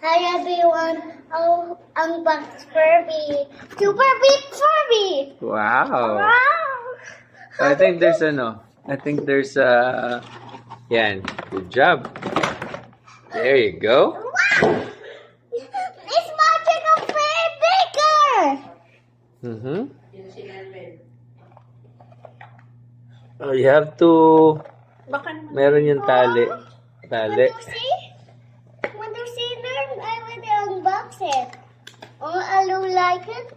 Hi everyone, unbox Furby. Super big Furby! Wow. Wow! I think there's yan. Good job. There you go. Wow! It's magical way bigger! Mm-hmm. Oh, you have to meron yung tali. Want to see? Want to see them? I want to unbox it. Oh, I don't like it.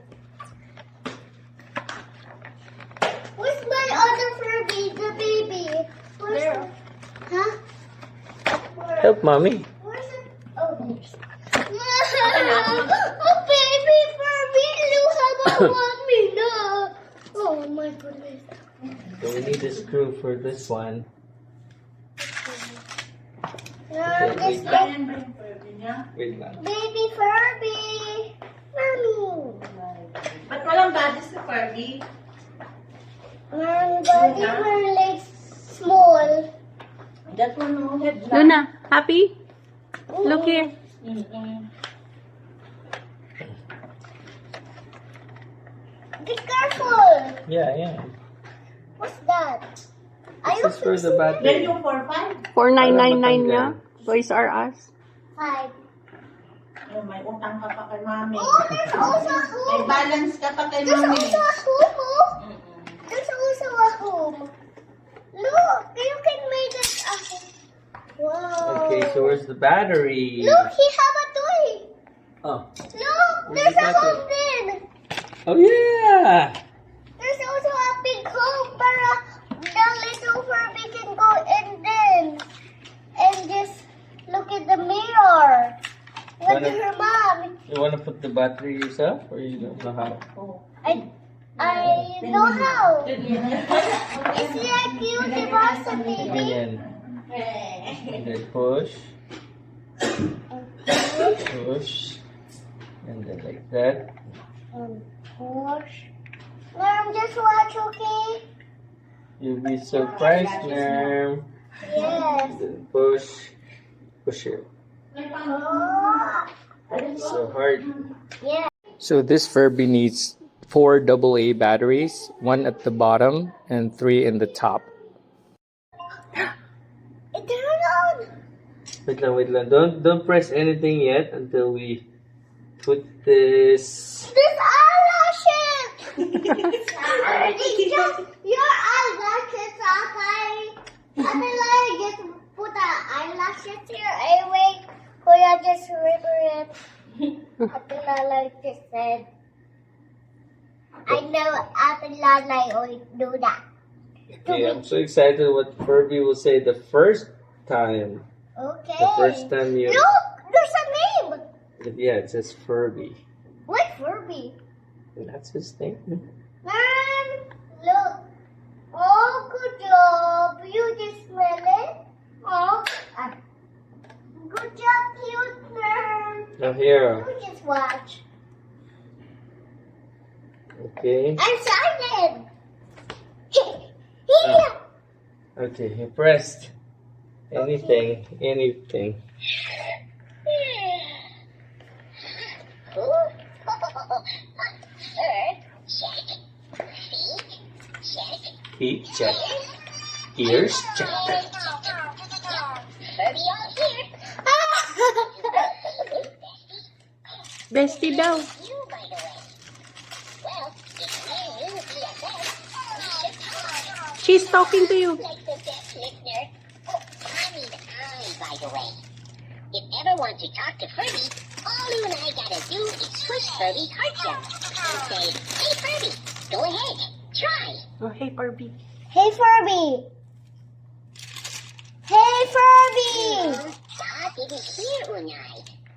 Where's my other Furby? The baby. Where's it? Huh? Help mommy. Where's it? Oh, there's. Oh, baby Furby. Look how I want me now. Oh my goodness. So we need a screw for this one. This Wait lang. baby Furby. Mommy. Ba't walang body sa Furby? My body, my legs small. That one no head lang. Luna, happy? Look here. Be careful. Yeah. What's that? This is for the Then battery. yung 4-5. 4999 niya. Toys R Us. Hi. Oh, may utang ka pa kay mami. Oh, there's also a May home. balance ka pa kay There's mami. also a home. Oh. There's also a home. Look, you can make it a home. Wow. Okay, so where's the battery? Look, he have a toy. Oh. Look, Where's there's the a battery? home then. Oh yeah. There's also a big home para the little Furby can go in then and just look at the mirror. What Wanna- to her mom? You wanna put the battery yourself or you don't know how? I know how. It's like you deposit, baby. Ganyan. And then push. Push. And then like that. Push. Mom, just watch, okay? You'll be surprised, Nerm. Yes. And then push. Push it. Oh, It's so hard. yeah. So this Furby needs 4 AA batteries, 1 at the bottom and 3 in the top. It turned on. Wait lang. Don't press anything yet until we put this. There's eyelashes. It's just your eyelashes, okay? I feel like just put the eyelashes here. Anyway, Kuya just river it. I feel like just said. I know Ate Lalay always do that. Okay, I'm so excited what Furby will say the first time. Okay. The first time you. Look, there's a name. Yeah, it says Furby. What Furby? And that's his name. Mom, look. Oh, good job. You just smell it. Oh, good job, cute nerd. Now here. You just watch. Okay. I'm silent. Here. Okay, you pressed. Anything. Feet check. Ears check. Bestie daw. She's talking to you. By the way, if ever want to talk to Furby, all you and I gotta do is push Furby's heart jump and say, "Hey Furby, go ahead, try." Oh, hey, Barbie. Hey, Furby. Hey, Furby. Stop it here, Unai.